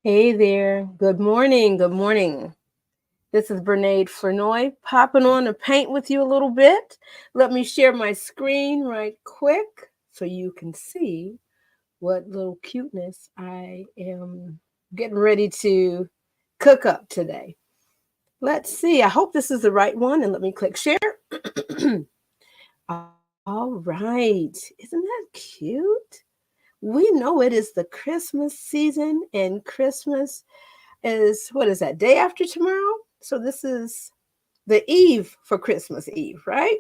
Hey there. Good morning. Good morning. This is Bernaid Flurnoy popping on to paint with you a little bit. Let me share my screen right quick so you can see what little cuteness I am getting ready to cook up today. Let's see. I hope this is the right one and let me click share. All right. Isn't that cute? We know it is the Christmas season and Christmas is what is that, day after tomorrow? So this is the eve for Christmas Eve, right?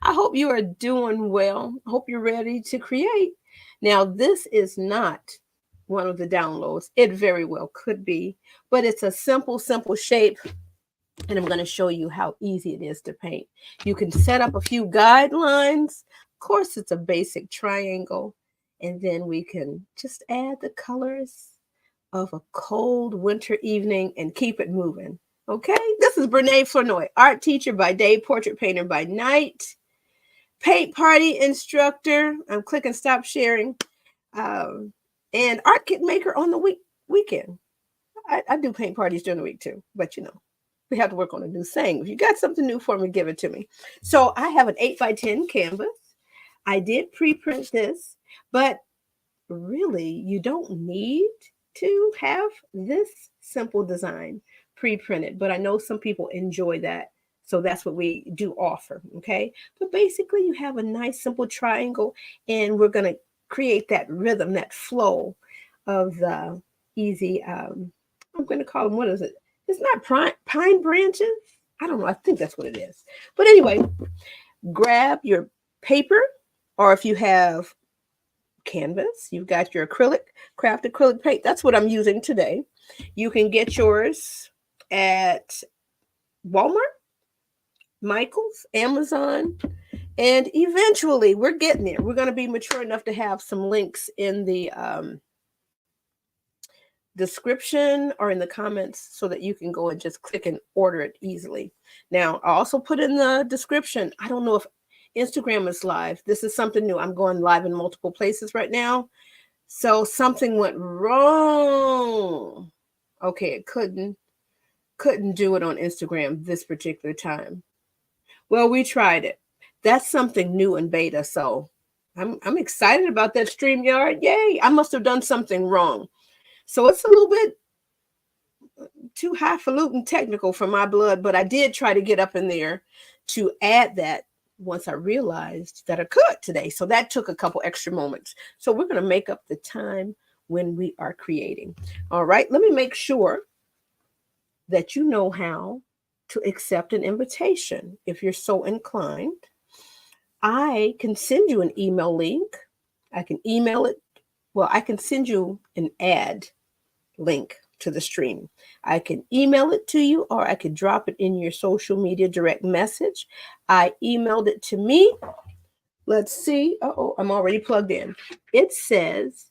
I hope you are doing well. I hope you're ready to create. Now, this is not one of the downloads. It very well could be, but it's a simple shape. And I'm going to show you how easy it is to paint. You can set up a few guidelines. Of course, it's a basic triangle. And then we can just add the colors of a cold winter evening and keep it moving. Okay, this is Bernaid Flurnoy, art teacher by day, portrait painter by night, paint party instructor. I'm clicking stop sharing, and art kit maker on the weekend. I do paint parties during the week too, but we have to work on a new saying. If you got something new for me, give it to me. So I have an 8x10 canvas. I did pre-print this, but really, you don't need to have this simple design pre-printed, but I know some people enjoy that. So that's what we do offer, okay? But basically, you have a nice simple triangle, and we're going to create that rhythm, that flow of the easy, I'm going to call them, what is it? It's not pine branches. I don't know. I think that's what it is. But anyway, grab your paper, or if you have canvas, you've got your craft acrylic paint. That's what I'm using today. You can get yours at Walmart, Michael's, Amazon, and eventually we're getting there. We're going to be mature enough to have some links in the description or in the comments so that you can go and just click and order it easily. Now, I also put in the description, I don't know if Instagram is live. This is something new. I'm going live in multiple places right now. So something went wrong. Okay, it couldn't do it on Instagram this particular time. Well, we tried it. That's something new in beta, so I'm excited about that StreamYard. Yay! I must have done something wrong. So it's a little bit too highfalutin technical for my blood, but I did try to get up in there to add that once I realized that I could today. So that took a couple extra moments. So we're going to make up the time when we are creating. All right, let me make sure that you know how to accept an invitation if you're so inclined. I can send you an email link. I can email it. Well, I can send you an ad link to the stream. I can email it to you, or I could drop it in your social media direct message. I emailed it to me. Let's see. Oh, I'm already plugged in. It says,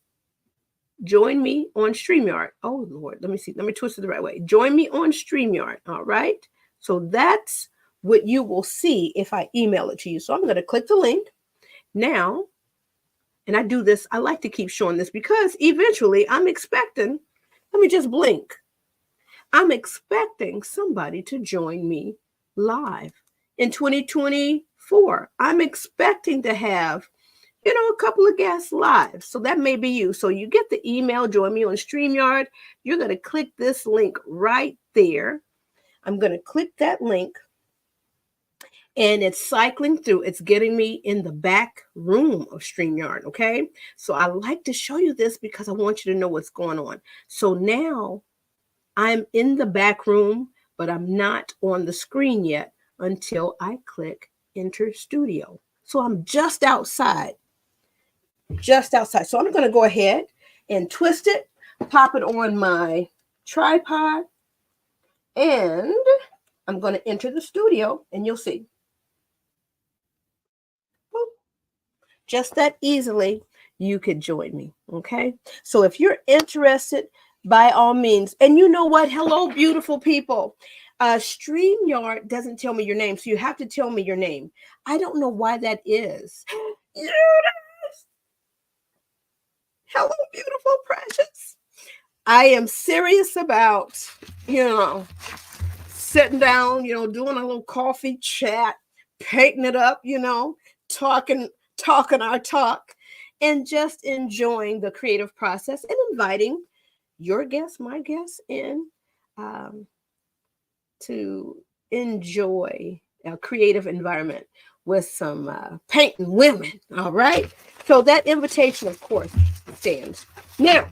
join me on StreamYard. Oh, Lord. Let me see. Let me twist it the right way. Join me on StreamYard. All right. So that's what you will see if I email it to you. So I'm going to click the link now. And I do this. I like to keep showing this because eventually I'm expecting, let me just blink. I'm expecting somebody to join me live in 2024. I'm expecting to have, a couple of guests live. So that may be you. So you get the email, join me on StreamYard. You're going to click this link right there. I'm going to click that link. And it's cycling through. It's getting me in the back room of StreamYard, okay? So I like to show you this because I want you to know what's going on. So now I'm in the back room, but I'm not on the screen yet until I click Enter Studio. So I'm just outside. So I'm going to go ahead and twist it, pop it on my tripod, and I'm going to enter the studio, and you'll see. Just that easily, you could join me, okay? So if you're interested, by all means, and you know what? Hello, beautiful people. StreamYard doesn't tell me your name, so you have to tell me your name. I don't know why that is. Yes. Hello, beautiful, precious. I am serious about, you know, sitting down, doing a little coffee chat, painting it up, talking our talk, and just enjoying the creative process and inviting your guests, my guests, in um, to enjoy a creative environment with some painting women. All right. So that invitation, of course, stands. Now,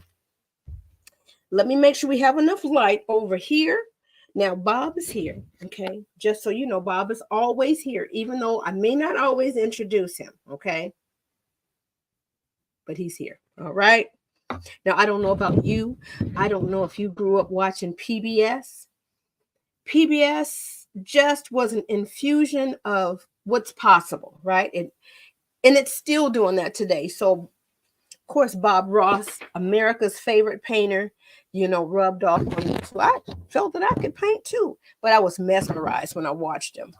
let me make sure we have enough light over here. Now, Bob is here. Okay. Just so you know, Bob is always here, even though I may not always introduce him. Okay. But he's here. All right. Now, I don't know about you. I don't know if you grew up watching PBS. PBS just was an infusion of what's possible, right? And it's still doing that today. So, of course, Bob Ross, America's favorite painter, rubbed off on me. So I felt that I could paint too, but I was mesmerized when I watched him.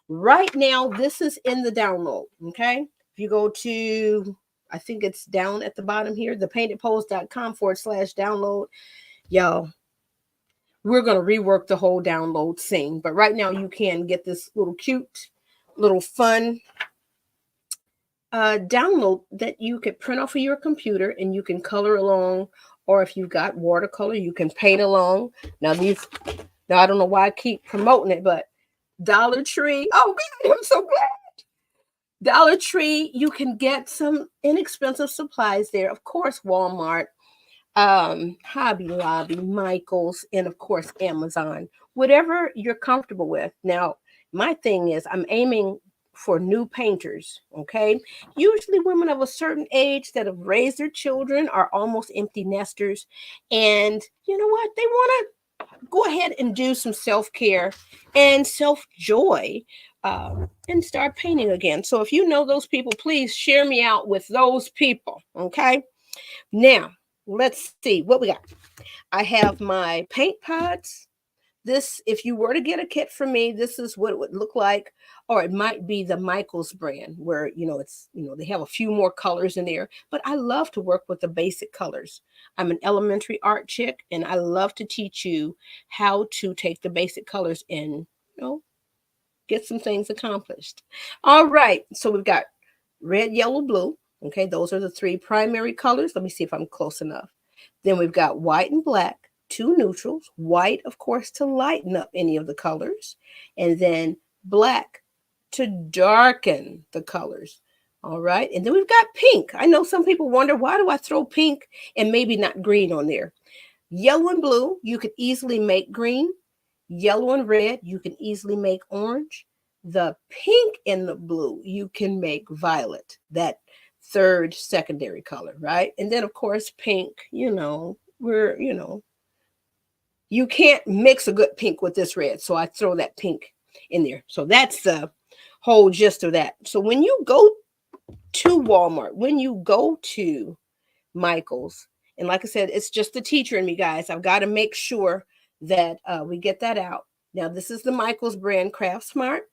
Right now, this is in the download, okay? If you go to, I think it's down at the bottom here, thepaintedpose.com/download, y'all, we're going to rework the whole download scene. But right now, you can get this little cute, little fun download that you could print off of your computer and you can color along. Or if you've got watercolor, you can paint along. Now, I don't know why I keep promoting it, but Dollar Tree. Oh, God, I'm so glad. Dollar Tree, you can get some inexpensive supplies there. Of course, Walmart, Hobby Lobby, Michaels, and of course, Amazon. Whatever you're comfortable with. Now, my thing is I'm aiming for new painters, okay? Usually women of a certain age that have raised their children are almost empty nesters. And you know what? They want to go ahead and do some self-care and self-joy and start painting again. So if you know those people, please share me out with those people, okay? Now, let's see what we got. I have my paint pods. This, if you were to get a kit from me, this is what it would look like. Or it might be the Michaels brand where, they have a few more colors in there. But I love to work with the basic colors. I'm an elementary art chick and I love to teach you how to take the basic colors and, get some things accomplished. All right. So we've got red, yellow, blue. Okay. Those are the three primary colors. Let me see if I'm close enough. Then we've got white and black, two neutrals, white, of course, to lighten up any of the colors, and then black to darken the colors. All right. And then we've got pink. I know some people wonder, why do I throw pink and maybe not green on there? Yellow and blue, you could easily make green. Yellow and red, you can easily make orange. The pink and the blue, you can make violet, that third secondary color, right? And then, of course, pink, you can't mix a good pink with this red. So I throw that pink in there. So that's the whole gist of that. So when you go to Walmart, when you go to Michaels, and like I said, it's just the teacher in me, guys. I've got to make sure that we get that out. Now, this is the Michaels brand Craft Smart.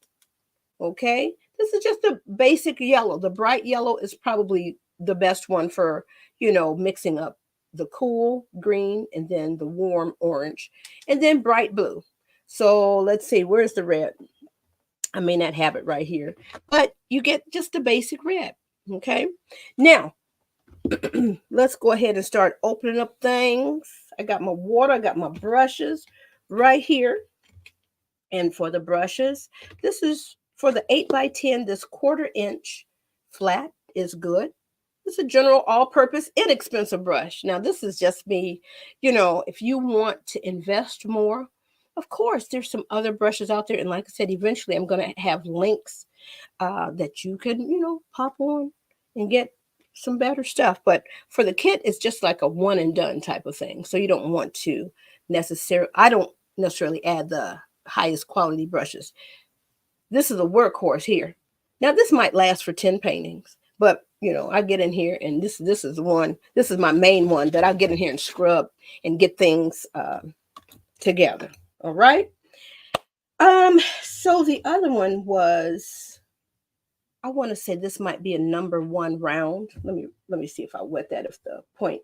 Okay. This is just a basic yellow. The bright yellow is probably the best one for, mixing up the cool green and then the warm orange and then bright blue. So let's see, where's the red? I may not have it right here, but you get just the basic red. Okay. Now, let's go ahead and start opening up things. I got my water, I got my brushes right here. And for the brushes, this is for the 8x10, this 1/4 inch flat is good. It's a general all-purpose, inexpensive brush. Now, this is just me, if you want to invest more, of course, there's some other brushes out there. And like I said, eventually I'm going to have links that you can, pop on and get some better stuff. But for the kit, it's just like a one and done type of thing. So you don't want to I don't necessarily add the highest quality brushes. This is a workhorse here. Now, this might last for 10 paintings, but I get in here and this is one. This is my main one that I get in here and scrub and get things together. All right. So the other one was, I want to say this might be a number 1 round. Let me see if I wet that, if the point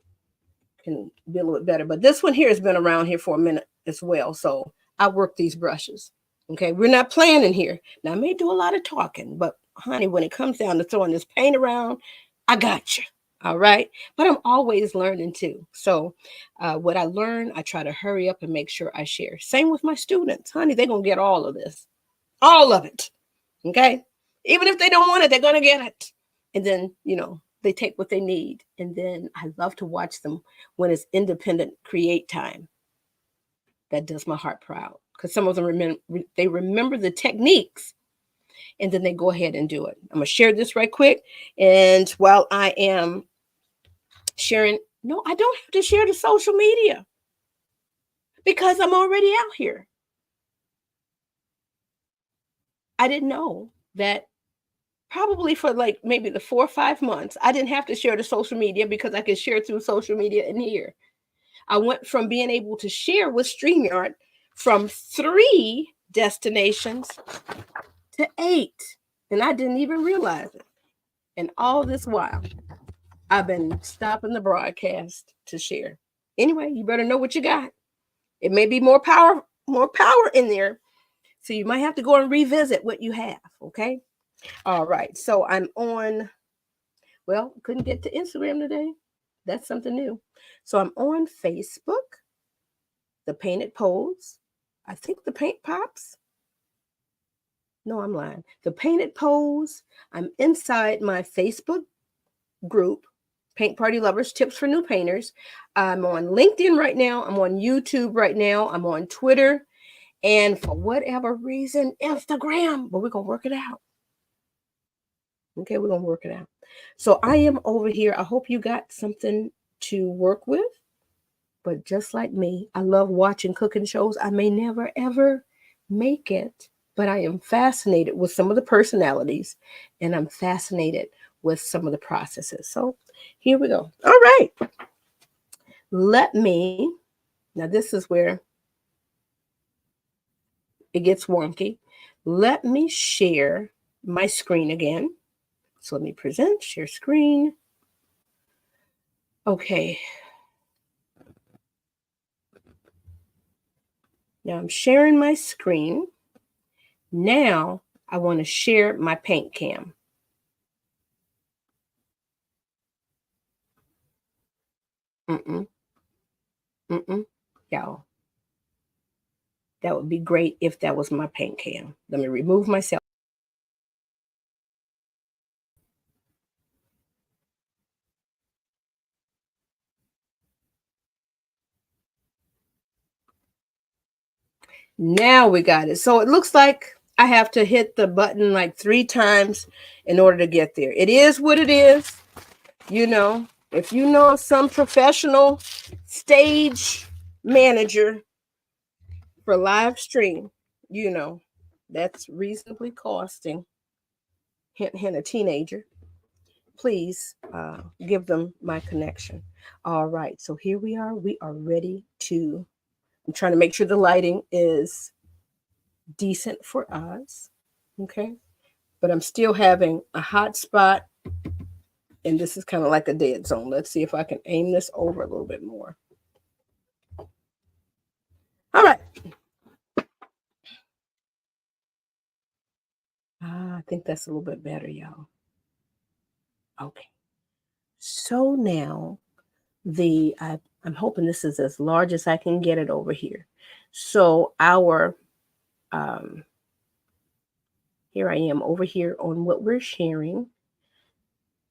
can be a little bit better. But this one here has been around here for a minute as well. So I work these brushes. Okay, we're not playing in here. Now I may do a lot of talking, but honey, when it comes down to throwing this paint around, I got you. All right. But I'm always learning too. So what I learn, I try to hurry up and make sure I share. Same with my students. Honey, they're going to get all of this. All of it. Okay. Even if they don't want it, they're going to get it. And then, they take what they need. And then I love to watch them when it's independent create time. That does my heart proud. Because some of them remember the techniques, and then they go ahead and do it. I'm going to share this right quick. And while I am sharing, no, I don't have to share the social media because I'm already out here. I didn't know that probably for like maybe the 4 or 5 months, I didn't have to share the social media because I could share through social media in here. I went from being able to share with StreamYard from 3 destinations to 8. And I didn't even realize it. And all this while, I've been stopping the broadcast to share. Anyway, you better know what you got. It may be more power in there. So you might have to go and revisit what you have. Okay. All right. So I'm on, well, couldn't get to Instagram today. That's something new. So I'm on Facebook, The Painted Pose. I think The Paint Pops. No, I'm lying. The Painted Pose. I'm inside my Facebook group, Paint Party Lovers, Tips for New Painters. I'm on LinkedIn right now. I'm on YouTube right now. I'm on Twitter. And for whatever reason, Instagram. But we're going to work it out. Okay, we're going to work it out. So I am over here. I hope you got something to work with. But just like me, I love watching cooking shows. I may never, ever make it, but I am fascinated with some of the personalities, and I'm fascinated with some of the processes. So here we go. All right. Now this is where it gets wonky. Let me share my screen again. So let me present, share screen. Okay. Now I'm sharing my screen. Now I want to share my paint cam. Y'all. That would be great if that was my paint cam. Let me remove myself. Now we got it. So it looks like I have to hit the button like 3 times in order to get there. It is what it is. If you know some professional stage manager for live stream, that's reasonably costing. Hint, a teenager. Please give them my connection. All right. So here we are. We are ready to, I'm trying to make sure the lighting is decent for us. Okay. But I'm still having a hot spot. And this is kind of like a dead zone. Let's see if I can aim this over a little bit more. All right. I think that's a little bit better, y'all. Okay. So now I'm hoping this is as large as I can get it over here. So here I am over here on what we're sharing.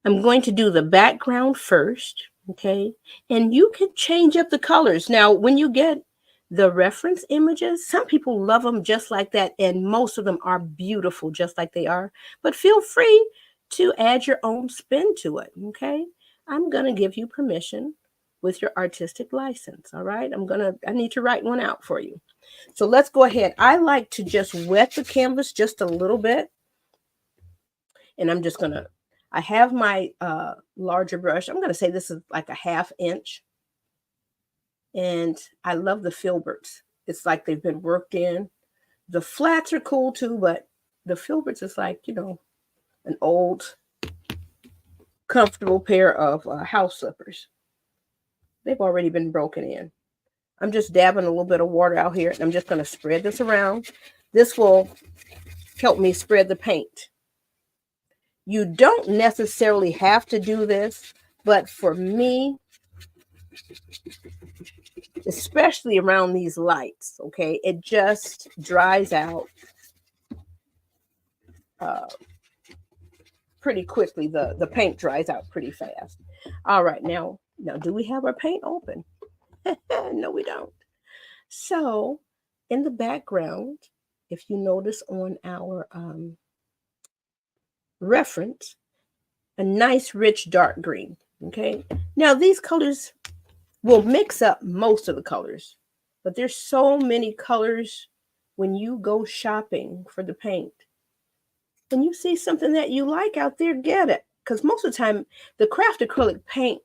I'm going to do the background first, okay? And you can change up the colors. Now, when you get the reference images, some people love them just like that, and most of them are beautiful just like they are. But feel free to add your own spin to it, okay? I'm going to give you permission with your artistic license, all right? I need to write one out for you. So let's go ahead. I like to just wet the canvas just a little bit. And I'm just going to, I have my larger brush. I'm going to say this is like a 1/2 inch. And I love the filberts. It's like they've been worked in. The flats are cool too, but the filberts is like, an old, comfortable pair of house slippers. They've already been broken in. I'm just dabbing a little bit of water out here, and I'm just going to spread this around. This will help me spread the paint. You don't necessarily have to do this, but for me, especially around these lights, okay, it just dries out pretty quickly. The paint dries out pretty fast. All right, now do we have our paint open? No, we don't. So in the background, if you notice on our reference, a nice rich dark green. Okay, now these colors will mix up most of the colors, but there's so many colors when you go shopping for the paint. When you see something that you like out there, get it. Because most of the time, the craft acrylic paint,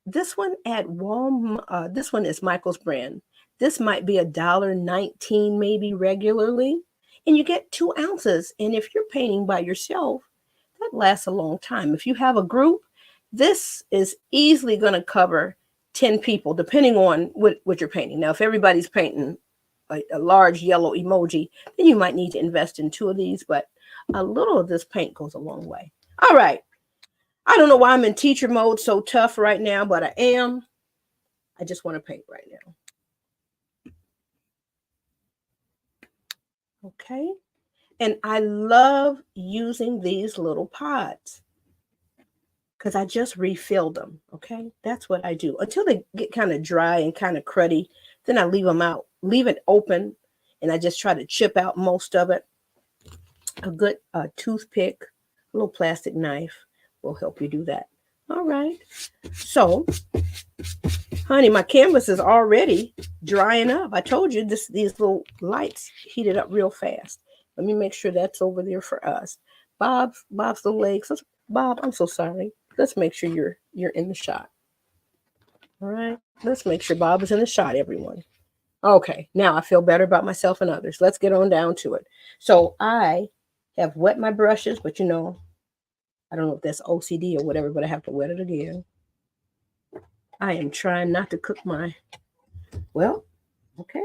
this one at Walmart, this one is Michael's brand. This might be $1.19 maybe regularly, and you get 2 ounces. And if you're painting by yourself, that lasts a long time. If you have a group, this is easily going to cover 10 people, depending on what you're painting. Now, if everybody's painting a large yellow emoji, then you might need to invest in 2 of these, but a little of this paint goes a long way. All right. I don't know why I'm in teacher mode so tough right now, but I am. I just want to paint right now. Okay. And I love using these little pods because I just refilled them. Okay. That's what I do until they get kind of dry and kind of cruddy. Then I leave them out, leave it open, and I just try to chip out most of it. A good toothpick, a little plastic knife will help you do that. All right. So, honey, my canvas is already drying up. I told you these little lights heated up real fast. Let me make sure that's over there for us. Bob's little legs. Bob, I'm so sorry. Let's make sure you're in the shot. All right. Let's make sure Bob is in the shot, everyone. Okay. Now I feel better about myself and others. Let's get on down to it. So I have wet my brushes, but I don't know if that's OCD or whatever, but I have to wet it again. I am trying not to cook well, okay.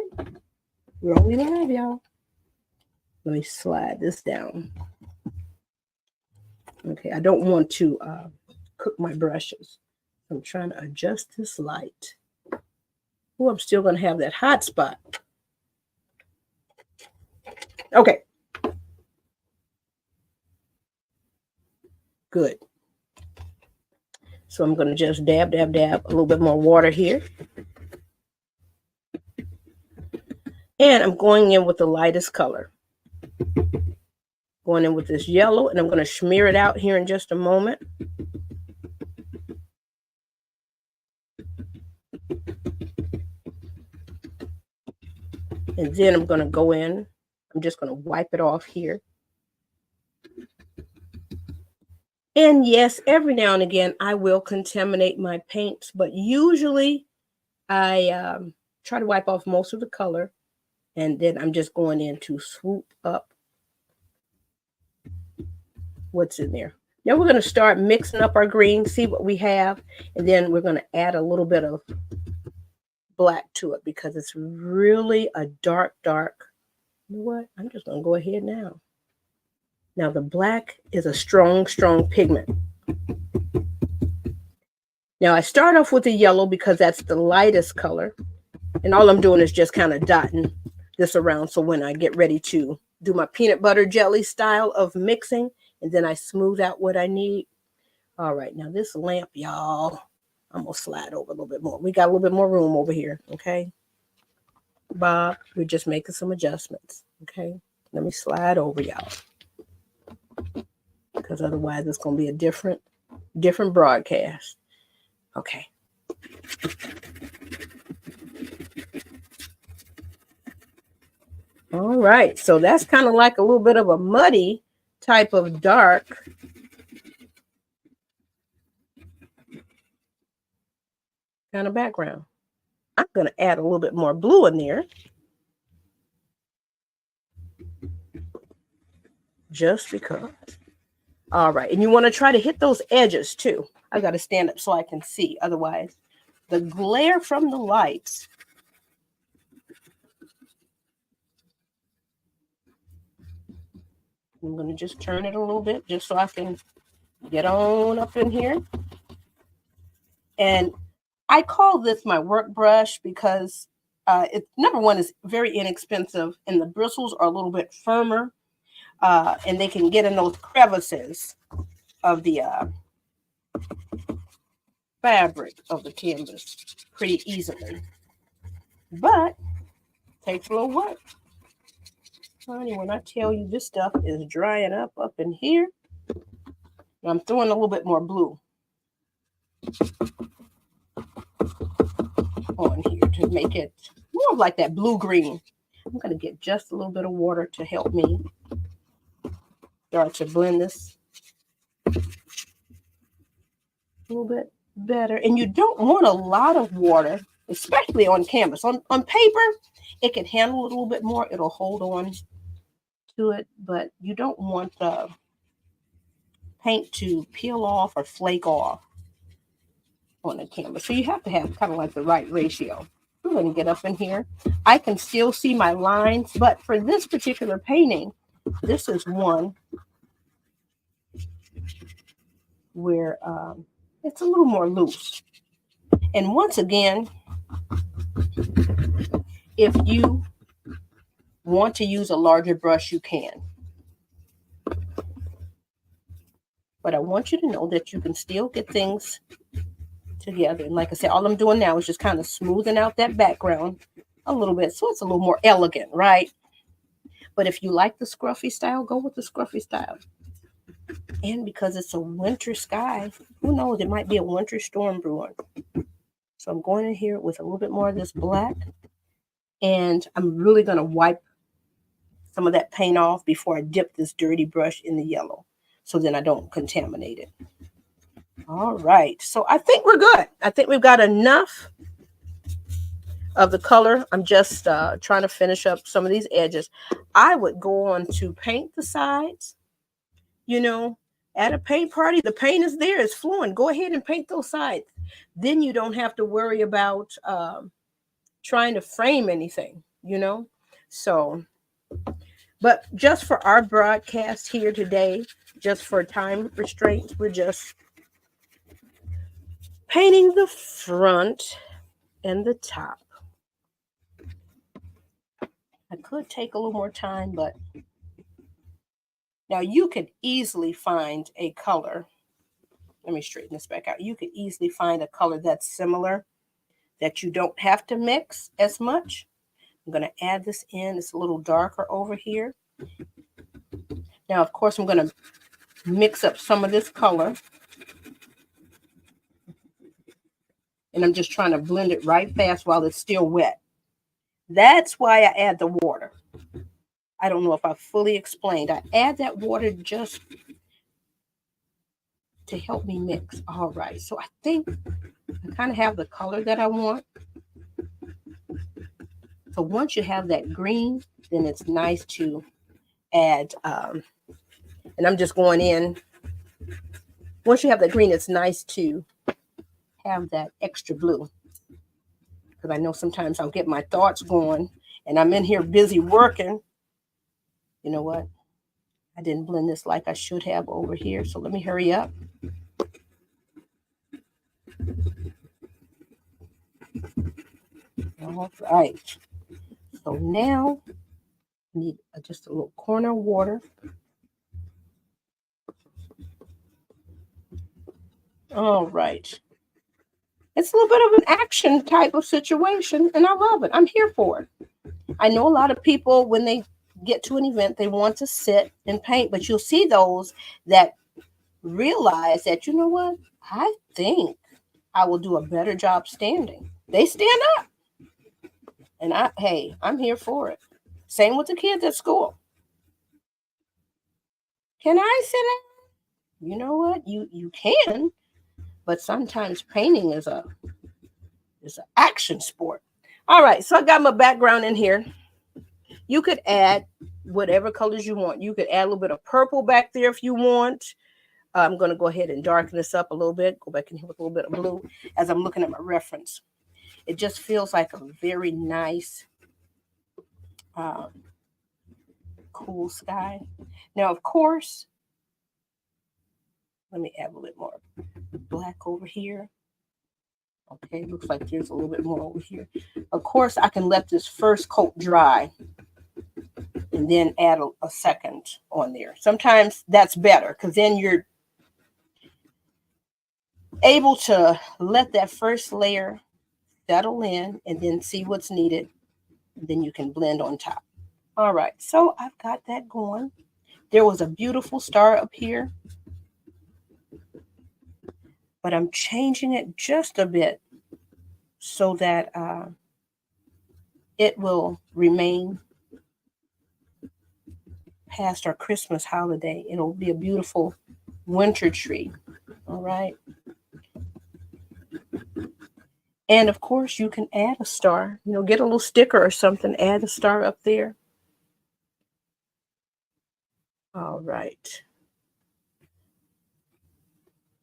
We're only live, y'all. Let me slide this down. Okay, I don't want to cook my brushes. I'm trying to adjust this light. Oh, I'm still going to have that hot spot. Okay. Good. So I'm going to just dab a little bit more water here. And I'm going in with the lightest color. Going in with this yellow, and I'm going to smear it out here in just a moment. And then I'm going to go in. I'm just going to wipe it off here. And yes, every now and again, I will contaminate my paints, but usually I try to wipe off most of the color. And then I'm just going in to swoop up what's in there. Now we're going to start mixing up our green, see what we have. And then we're going to add a little bit of black to it because it's really a dark. You know what? I'm just going to go ahead now. Now the black is a strong pigment. Now I start off with the yellow because that's the lightest color. And all I'm doing is just kind of dotting this around. So when I get ready to do my peanut butter jelly style of mixing, and then I smooth out what I need. All right, now this lamp, y'all, I'm going to slide over a little bit more. We got a little bit more room over here, okay? Bob, we're just making some adjustments, okay? Let me slide over, y'all. Because otherwise it's going to be a different broadcast. Okay. All right, so that's kind of like a little bit of a muddy type of dark. Kind of background. I'm going to add a little bit more blue in there. Just because. All right, and you want to try to hit those edges too. I got to stand up so I can see. Otherwise, the glare from the lights. I'm going to just turn it a little bit just so I can get on up in here. And I call this my work brush because number one, is very inexpensive, and the bristles are a little bit firmer, and they can get in those crevices of the fabric of the canvas pretty easily. But takes a little work. Honey, when I tell you this stuff is drying up in here, I'm throwing a little bit more blue on here to make it more like that blue-green. I'm going to get just a little bit of water to help me start to blend this a little bit better. And you don't want a lot of water, especially on canvas. On paper, it can handle it a little bit more. It'll hold on to it, but you don't want the paint to peel off or flake off on the canvas. So you have to have kind of like the right ratio. I'm going to get up in here. I can still see my lines, but for this particular painting, this is one where it's a little more loose. And once again, if you want to use a larger brush, you can. But I want you to know that you can still get things together. And like I said, all I'm doing now is just kind of smoothing out that background a little bit so it's a little more elegant, right? But if you like the scruffy style, go with the scruffy style. And because it's a winter sky, who knows, it might be a winter storm brewing. So I'm going in here with a little bit more of this black, and I'm really going to wipe some of that paint off before I dip this dirty brush in the yellow, so then I don't contaminate it. All right, so I think we're good. I think we've got enough of the color. I'm just trying to finish up some of these edges. I would go on to paint the sides. You know, at a paint party, the paint is there, it's flowing. Go ahead and paint those sides. Then you don't have to worry about trying to frame anything, you know. So, but just for our broadcast here today, just for time restraints, we're just painting the front and the top. I could take a little more time, but now you could easily find a color. Let me straighten this back out. You could easily find a color that's similar that you don't have to mix as much. I'm going to add this in. It's a little darker over here. Now, of course, I'm going to mix up some of this color. And I'm just trying to blend it right fast while it's still wet. That's why I add the water. I don't know if I fully explained. I add that water just to help me mix. All right. So I think I kind of have the color that I want. So once you have that green, then it's nice to add, and I'm just going in. Once you have that green, it's nice to have that extra blue. Because I know sometimes I'll get my thoughts going and I'm in here busy working. You know what? I didn't blend this like I should have over here. So let me hurry up. All right. So now I need just a little corner of water. All right. It's a little bit of an action type of situation, and I love it. I'm here for it. I know a lot of people, when they get to an event, they want to sit and paint, but you'll see those that realize that, you know what, I think I will do a better job standing. They stand up. And I'm here for it. Same with the kids at school. Can I sit down? You know what? You can, but sometimes painting is an action sport. All right, so I got my background in here. You could add whatever colors you want. You could add a little bit of purple back there if you want. I'm going to go ahead and darken this up a little bit. Go back in here with a little bit of blue as I'm looking at my reference. It just feels like a very nice, cool sky. Now, of course, let me add a little bit more black over here. Okay, looks like there's a little bit more over here. Of course, I can let this first coat dry and then add a second on there. Sometimes that's better because then you're able to let that first layer settle in and then see what's needed. Then you can blend on top. All right, so I've got that going. There was a beautiful star up here, but I'm changing it just a bit so that it will remain past our Christmas holiday. It'll be a beautiful winter tree. All right. And of course, you can add a star, get a little sticker or something, add a star up there. All right.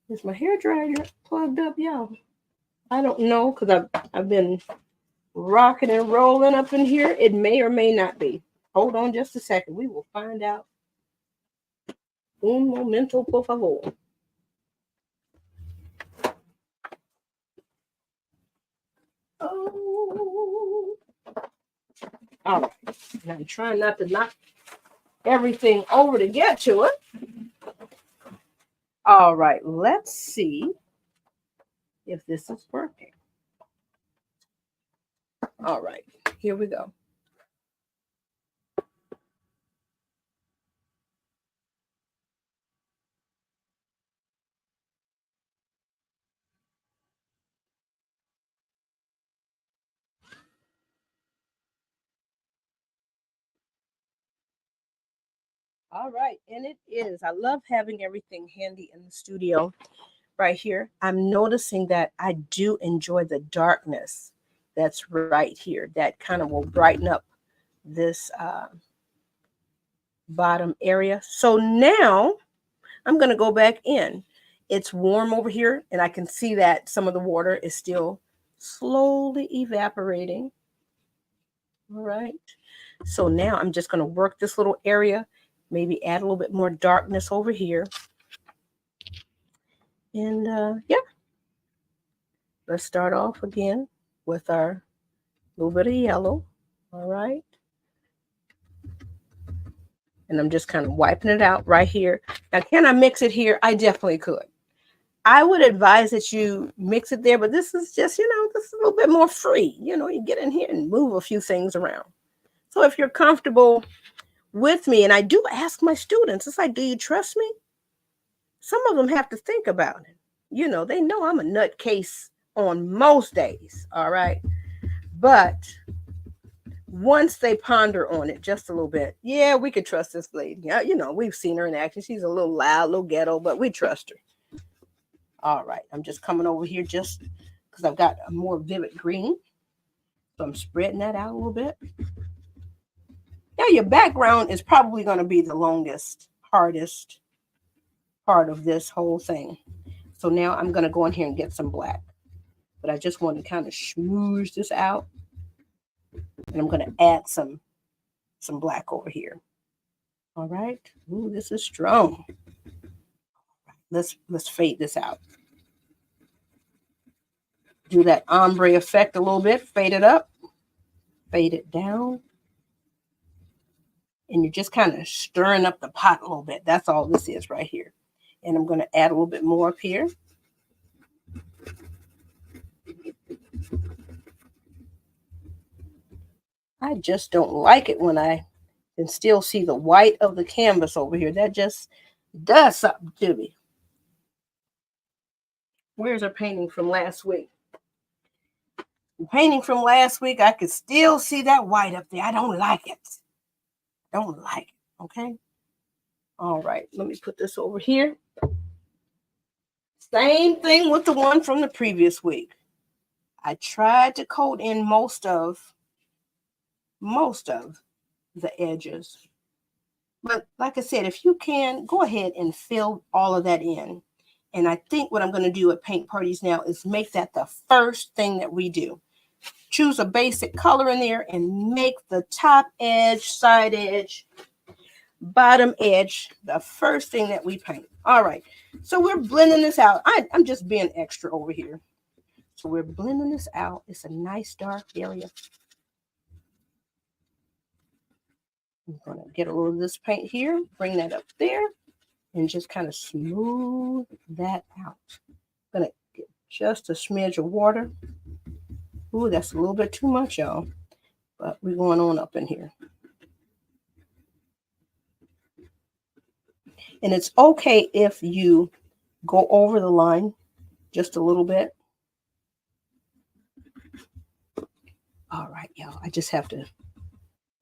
Is my hair dryer plugged up, y'all? I don't know because I've been rocking and rolling up in here. It may or may not be. Hold on just a second. We will find out. Un momento, por favor. Oh. All right. And I'm trying not to knock everything over to get to it. All right. Let's see if this is working. All right. Here we go. All right, and it is. I love having everything handy in the studio right here. I'm noticing that I do enjoy the darkness that's right here. That kind of will brighten up this bottom area. So now I'm going to go back in. It's warm over here, and I can see that some of the water is still slowly evaporating. All right. So now I'm just going to work this little area. Maybe add a little bit more darkness over here. And yeah, let's start off again with our little bit of yellow. All right. And I'm just kind of wiping it out right here. Now, can I mix it here? I definitely could. I would advise that you mix it there, but this is just, this is a little bit more free. You get in here and move a few things around. So if you're comfortable with me, and I do ask my students, it's like, do you trust me? Some of them have to think about it. They know I'm a nutcase on most days, all right? But once they ponder on it just a little bit, yeah, we could trust this lady. Yeah, we've seen her in action. She's a little loud, a little ghetto, but we trust her. All right, I'm just coming over here just because I've got a more vivid green. So I'm spreading that out a little bit. Now your background is probably going to be the longest, hardest part of this whole thing. So now I'm going to go in here and get some black. But I just want to kind of smoosh this out. And I'm going to add some black over here. All right. Ooh, this is strong. Let's fade this out. Do that ombre effect a little bit. Fade it up. Fade it down. And you're just kind of stirring up the pot a little bit. That's all this is right here. And I'm going to add a little bit more up here. I just don't like it when I can still see the white of the canvas over here. That just does something to me. Where's our painting from last week? The painting from last week, I could still see that white up there. I don't like it. Don't like it, okay? All right, let me put this over here. Same thing with the one from the previous week. I tried to coat in most of the edges. But like I said, if you can, go ahead and fill all of that in. And I think what I'm going to do at paint parties now is make that the first thing that we do. Choose a basic color in there and make the top edge, side edge, bottom edge the first thing that we paint. All right, so we're blending this out. I'm just being extra over here. So we're blending this out. It's a nice dark area. I'm going to get a little of this paint here, bring that up there, and just kind of smooth that out. I'm going to get just a smidge of water. Ooh, that's a little bit too much, y'all. But we're going on up in here. And it's okay if you go over the line just a little bit. All right, y'all. I just have to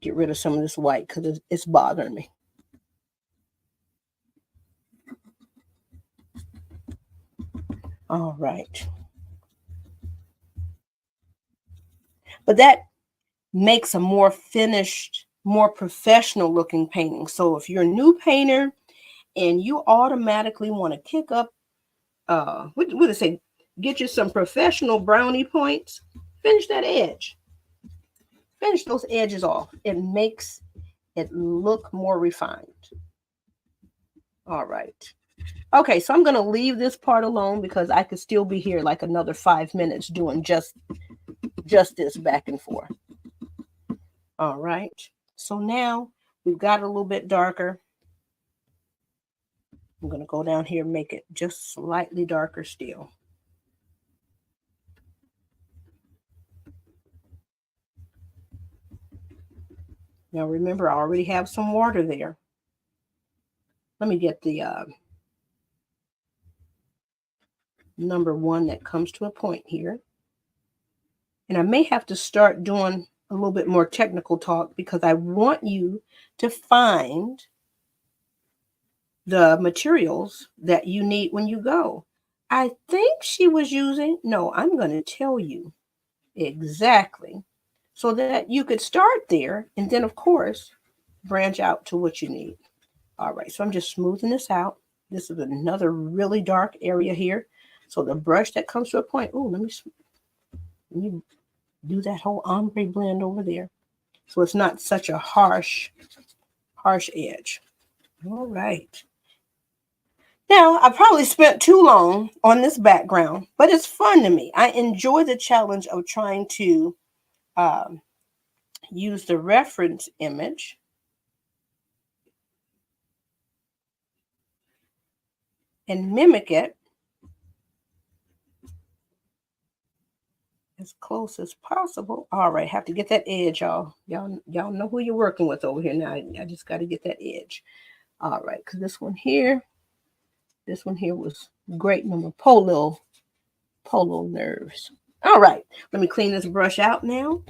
get rid of some of this white because it's bothering me. All right. But that makes a more finished, more professional looking painting. So if you're a new painter and you automatically want to kick up, what did it say? Get you some professional brownie points, finish that edge. Finish those edges off. It makes it look more refined. All right. Okay, so I'm going to leave this part alone because I could still be here like another 5 minutes doing just this back and forth. All right. So now we've got it a little bit darker. I'm going to go down here and make it just slightly darker still. Now remember, I already have some water there. Let me get the number 1 that comes to a point here. And I may have to start doing a little bit more technical talk because I want you to find the materials that you need when you go. I think she was using, no, I'm going to tell you exactly so that you could start there and then, of course, branch out to what you need. All right, so I'm just smoothing this out. This is another really dark area here. So the brush that comes to a point, oh, let me do that whole ombre blend over there. So it's not such a harsh edge. All right. Now, I probably spent too long on this background, but it's fun to me. I enjoy the challenge of trying to use the reference image and mimic it as close as possible. All right, have to get that edge, y'all. Y'all know who you're working with over here now. I just got to get that edge. All right, because this one here was great. Number polo nerves. All right, let me clean this brush out now.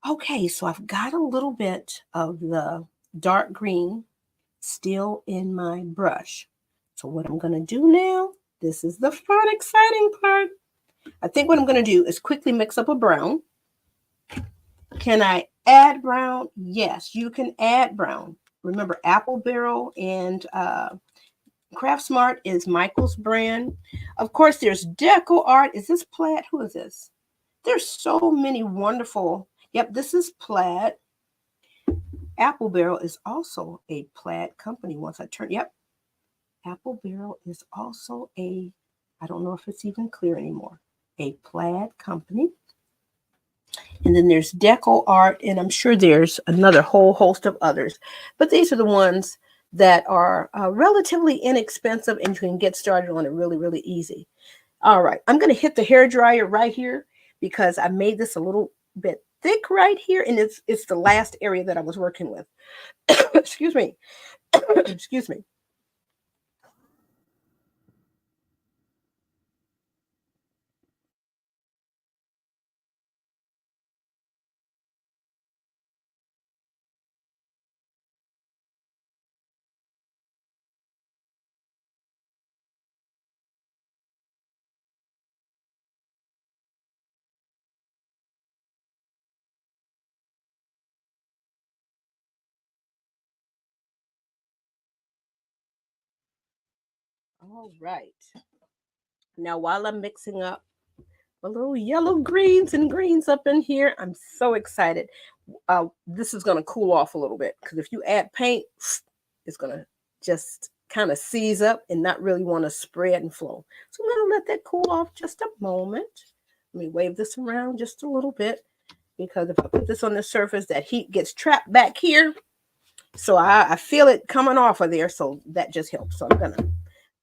Okay, so I've got a little bit of the dark green still in my brush. So what I'm going to do now, this is the fun, exciting part. I think what I'm going to do is quickly mix up a brown. Can I add brown? Yes, you can add brown. Remember, Apple Barrel and Craft Smart is Michael's brand. Of course, there's Deco Art. Is this Plaid? Who is this? There's so many wonderful. Yep, this is Plaid. Apple Barrel is also a Plaid company. Once I turn, yep. Apple Barrel is also I don't know if it's even clear anymore, a Plaid company. And then there's Deco Art, and I'm sure there's another whole host of others. But these are the ones that are relatively inexpensive, and you can get started on it really, really easy. All right, I'm going to hit the hair dryer right here because I made this a little bit thick right here, and it's the last area that I was working with. Excuse me. Excuse me. All right. Now, while I'm mixing up a little yellow greens and greens up in here, I'm so excited. This is going to cool off a little bit because if you add paint, it's going to just kind of seize up and not really want to spread and flow. So I'm going to let that cool off just a moment. Let me wave this around just a little bit because if I put this on the surface, that heat gets trapped back here. So I feel it coming off of there. So that just helps. So I'm going to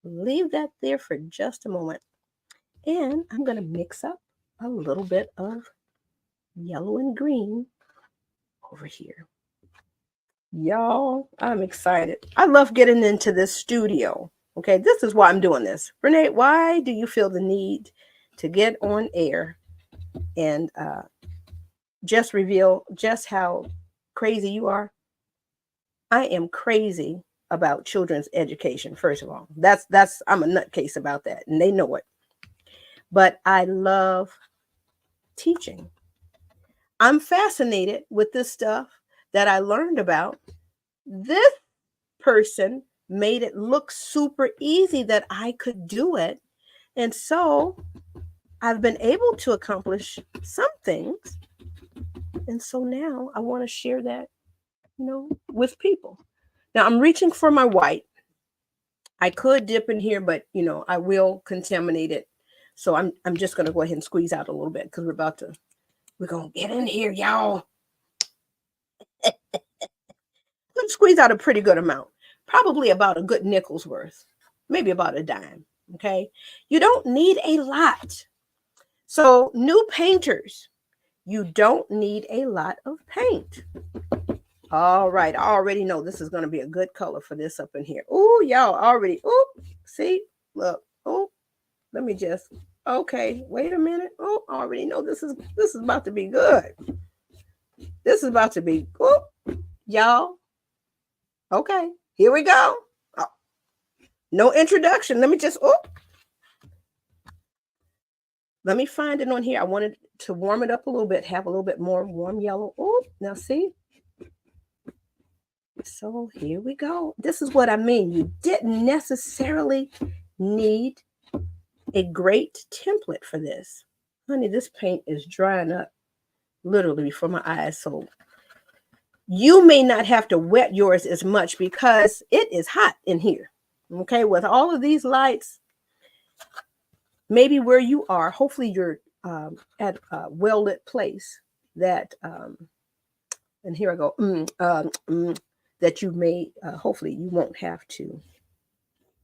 leave that there for just a moment. And I'm going to mix up a little bit of yellow and green over here. Y'all, I'm excited. I love getting into this studio. Okay, this is why I'm doing this. Renee, why do you feel the need to get on air and just reveal just how crazy you are? I am crazy about children's education, first of all. That's I'm a nutcase about that, and they know it. But I love teaching. I'm fascinated with this stuff that I learned about. This person made it look super easy that I could do it. And so I've been able to accomplish some things. And so now I want to share that, with people. Now I'm reaching for my white. I could dip in here, but I will contaminate it. So I'm just going to go ahead and squeeze out a little bit because we're going to get in here, y'all. Let's squeeze out a pretty good amount. Probably about a good nickel's worth. Maybe about a dime. Okay. You don't need a lot. So new painters, you don't need a lot of paint. All right. I already know this is going to be a good color for this up in here. Oh, y'all already. Oh, see, look. Oh, let me just. Okay, wait a minute. Oh, I already know this is about to be good. This is about to be. Oh, y'all. Okay, here we go. Oh, no introduction. Let me just. Oh, let me find it on here. I wanted to warm it up a little bit. Have a little bit more warm yellow. Oh, now see. So here we go. This is what I mean. You didn't necessarily need a great template for this. Honey, this paint is drying up literally before my eyes. So you may not have to wet yours as much because it is hot in here. Okay, with all of these lights, maybe where you are, hopefully you're at a well-lit place that, and here I go, that you may, hopefully you won't have to.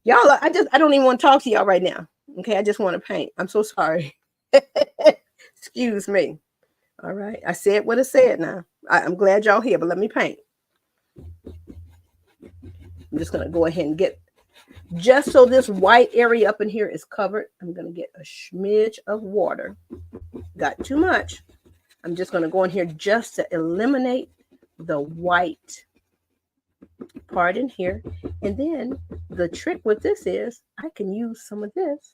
Y'all, I don't even want to talk to y'all right now. Okay, I just want to paint. I'm so sorry. Excuse me. All right, I said what I said now. I'm glad y'all here, but let me paint. I'm just going to go ahead and get, just so this white area up in here is covered, I'm going to get a smidge of water. Got too much. I'm just going to go in here just to eliminate the white part in here. And then the trick with this is I can use some of this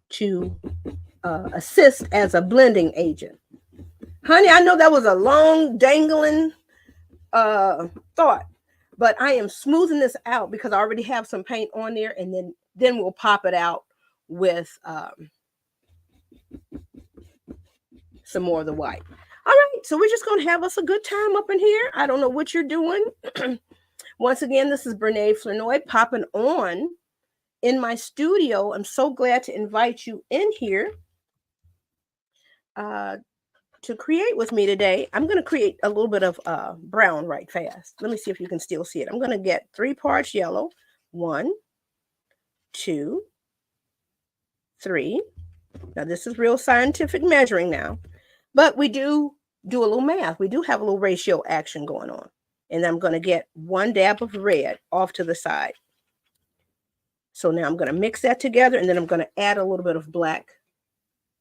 to assist as a blending agent. Honey, I know that was a long dangling thought, but I am smoothing this out because I already have some paint on there, and then we'll pop it out with some more of the white. All right, so we're just going to have us a good time up in here. I don't know what you're doing. Once again, this is Brene Flournoy popping on in my studio. I'm so glad to invite you in here to create with me today. I'm going to create a little bit of brown right fast. Let me see if you can still see it. I'm going to get 3 parts yellow. 1, 2, 3. Now this is real scientific measuring now, but we do a little math. We do have a little ratio action going on. And I'm going to get 1 dab of red off to the side. So now I'm going to mix that together, and then I'm going to add a little bit of black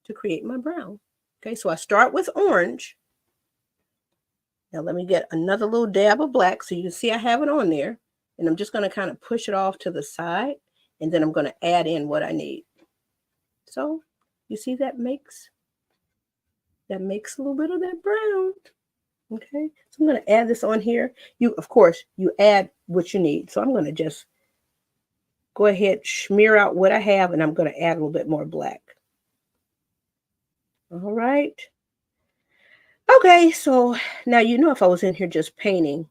to create my brown. Okay, so I start with orange. Now let me get another little dab of black so you can see I have it on there. And I'm just going to kind of push it off to the side, and then I'm going to add in what I need. So you see that makes that makes a little bit of that brown. Okay, so I'm going to add this on here. Of course, you add what you need. So I'm going to just go ahead, smear out what I have, and I'm going to add a little bit more black. All right. Okay, so now if I was in here just painting,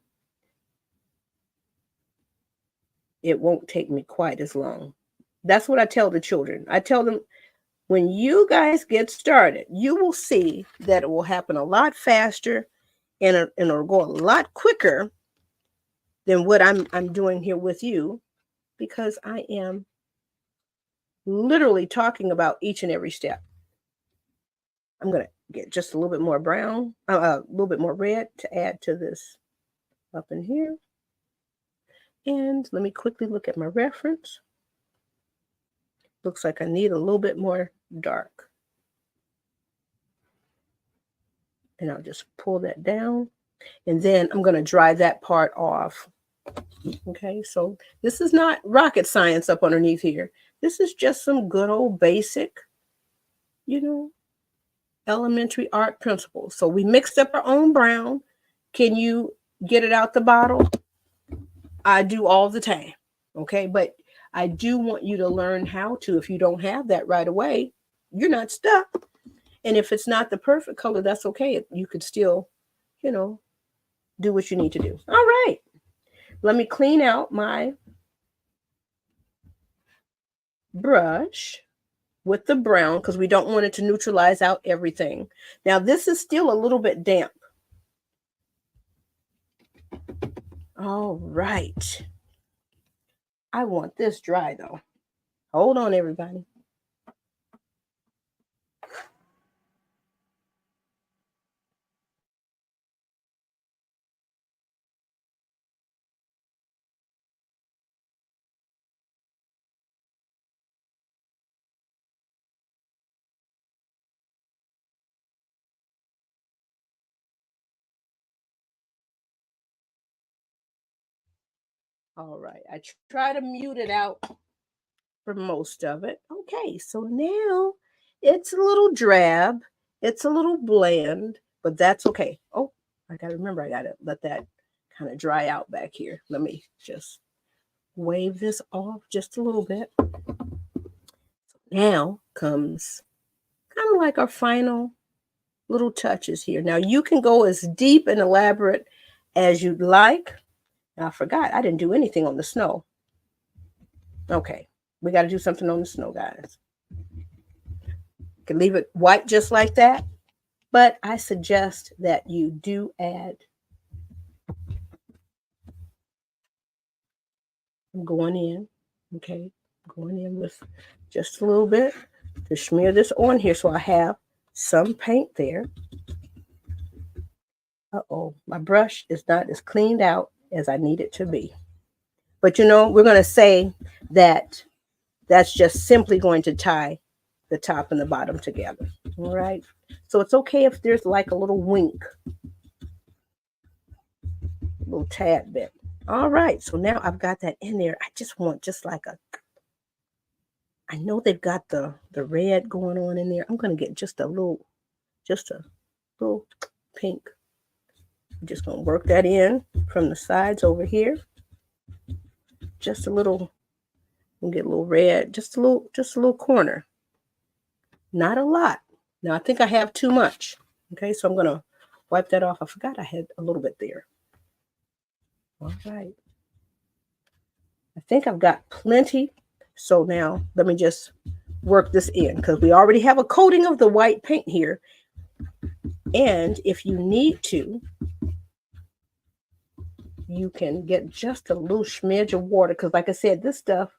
it won't take me quite as long. That's what I tell the children. I tell them, when you guys get started, you will see that it will happen a lot faster and it'll go a lot quicker than what I'm doing here with you, because I am literally talking about each and every step. I'm going to get just a little bit more brown, a little bit more red to add to this up in here. And let me quickly look at my reference. Looks like I need a little bit more dark. And I'll just pull that down. And then I'm going to dry that part off. Okay, so this is not rocket science up underneath here. This is just some good old basic, elementary art principles. So we mixed up our own brown. Can you get it out the bottle? I do all the time. Okay, but I do want you to learn how to. If you don't have that right away, you're not stuck. And if it's not the perfect color, that's okay. You could still, do what you need to do. All right. Let me clean out my brush with the brown because we don't want it to neutralize out everything. Now, this is still a little bit damp. All right. I want this dry, though. Hold on, everybody. All right. I try to mute it out for most of it. Okay, so now it's a little drab. It's a little bland, but that's okay. Oh, I got to remember, I got to let that kind of dry out back here. Let me just wave this off just a little bit. Now comes kind of like our final little touches here. Now you can go as deep and elaborate as you'd like. Now, I forgot, I didn't do anything on the snow. Okay, we got to do something on the snow, guys. You can leave it white just like that, but I suggest that you do add. I'm going in, okay, going in with just a little bit to smear this on here so I have some paint there. Uh-oh, my brush is not as cleaned out as I need it to be. But we're going to say that that's just simply going to tie the top and the bottom together. All right. So it's okay if there's like a little wink, a little tad bit. All right. So now I've got that in there. I just want I know they've got the red going on in there. I'm going to get just a little pink. I'm just going to work that in from the sides over here. Just a little, we'll get a little red, just a little corner. Not a lot. Now I think I have too much. Okay, so I'm going to wipe that off. I forgot I had a little bit there. All right. I think I've got plenty. So now let me just work this in because we already have a coating of the white paint here. And if you need to, you can get just a little smidge of water because, like I said, this stuff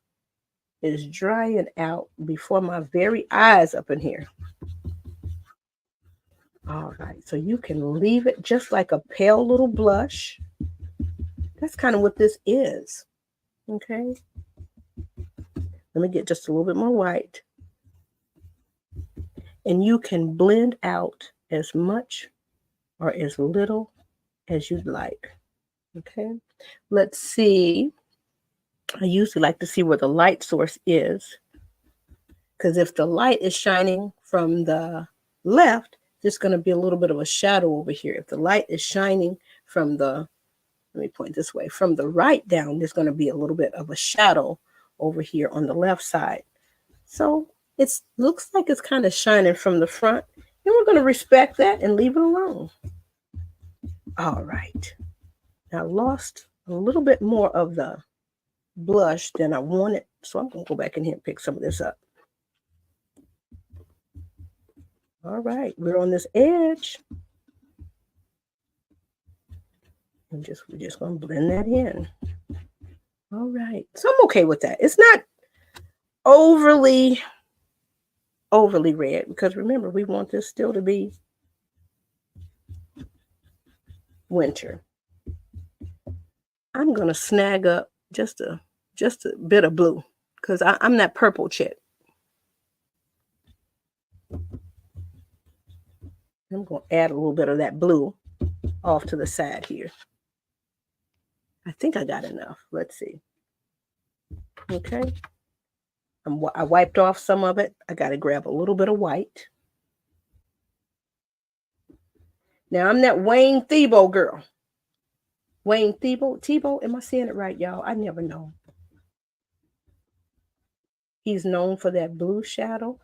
is drying out before my very eyes up in here. All right, so you can leave it just like a pale little blush. That's kind of what this is. Okay. Let me get just a little bit more white. And you can blend out as much or as little as you'd like. Okay, let's see. I usually like to see where the light source is, because if the light is shining from the left, there's going to be a little bit of a shadow over here. If the light is shining from the, let me point this way, from the right down, there's going to be a little bit of a shadow over here on the left side. So it looks like it's kind of shining from the front, and we're going to respect that and leave it alone. All right. Now I lost a little bit more of the blush than I wanted, so I'm going to go back in here and pick some of this up. All right, we're on this edge. We're just going to blend that in. All right, so I'm okay with that. It's not overly red, because remember, we want this still to be winter. I'm going to snag up just a bit of blue, because I'm that purple chick. I'm going to add a little bit of that blue off to the side here. I think I got enough. Let's see. Okay. I wiped off some of it. I got to grab a little bit of white. Now, I'm that Wayne Thiebaud girl. Wayne Thiebaud, am I saying it right, y'all? I never know. He's known for that blue shadow.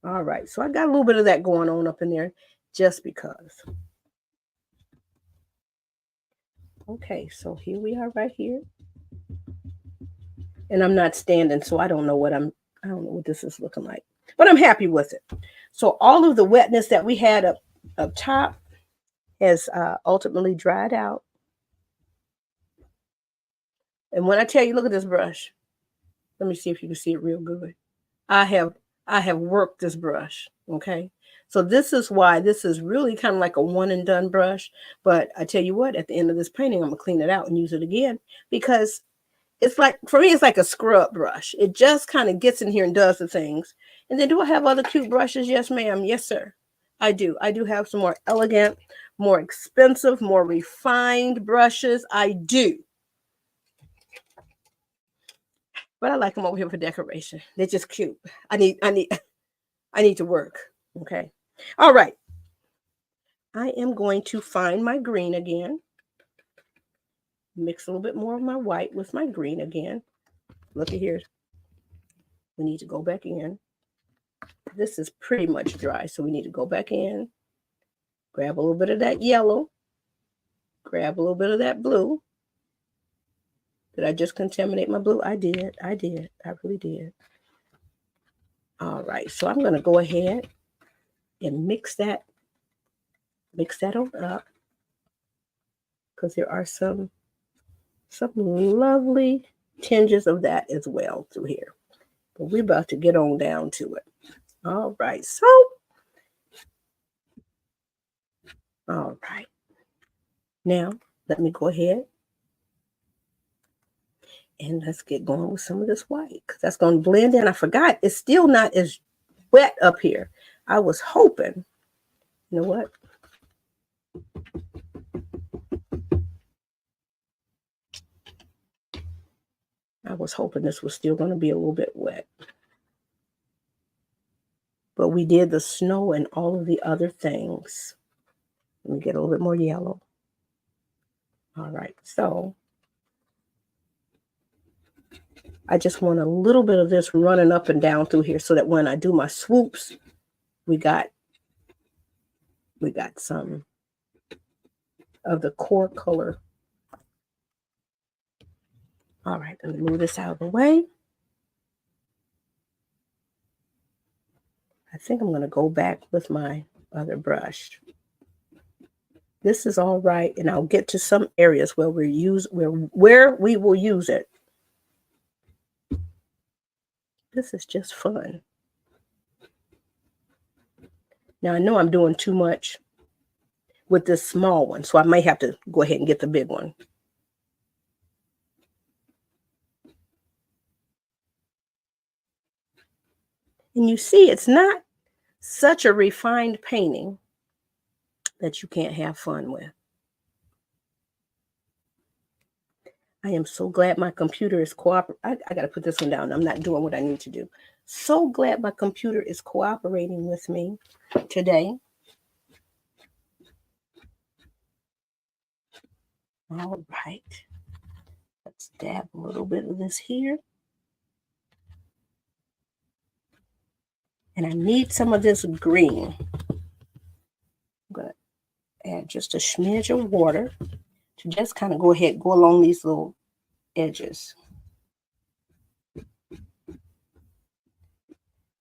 All right, so I got a little bit of that going on up in there just because. Okay, so here we are right here. And I'm not standing, so I don't know what this is looking like. But I'm happy with it. So all of the wetness that we had up top has ultimately dried out. And when I tell you, look at this brush. Let me see if you can see it real good. I have worked this brush, okay? So this is why this is really kind of like a one and done brush. But I tell you what, at the end of this painting, I'm going to clean it out and use it again, because it's like, for me, it's like a scrub brush. It just kind of gets in here and does the things. And then do I have other cute brushes? Yes, ma'am. Yes, sir. I do. I do have some more elegant, more expensive, more refined brushes. I do. But I like them over here for decoration. They're just cute. I need to work. Okay. All right. I am going to find my green again. Mix a little bit more of my white with my green again. Look at here. We need to go back in. This is pretty much dry, so we need to go back in. Grab a little bit of that yellow. Grab a little bit of that blue. Did I just contaminate my blue? I did. I really did. All right, so I'm going to go ahead and mix that on up, because there are some lovely tinges of that as well through here. But we're about to get on down to it. All right, so, all right. Now, let me go ahead and let's get going with some of this white, because that's going to blend in. I forgot, it's still not as wet up here. I was hoping, you know what? I was hoping this was still going to be a little bit wet. But we did the snow and all of the other things. Let me get a little bit more yellow. All right, so I just want a little bit of this running up and down through here, so that when I do my swoops, we got some of the core color. All right, let me move this out of the way. I think I'm going to go back with my other brush. This is all right, and I'll get to some areas where we will use it. This is just fun. Now I know I'm doing too much with this small one, so I may have to go ahead and get the big one. And you see, it's not such a refined painting that you can't have fun with. I am so glad my computer is cooperating. I got to put this one down. I'm not doing what I need to do. So glad my computer is cooperating with me today. All right. Let's dab a little bit of this here. And I need some of this green. I'm going to add just a smidge of water to just kind of go along these little edges.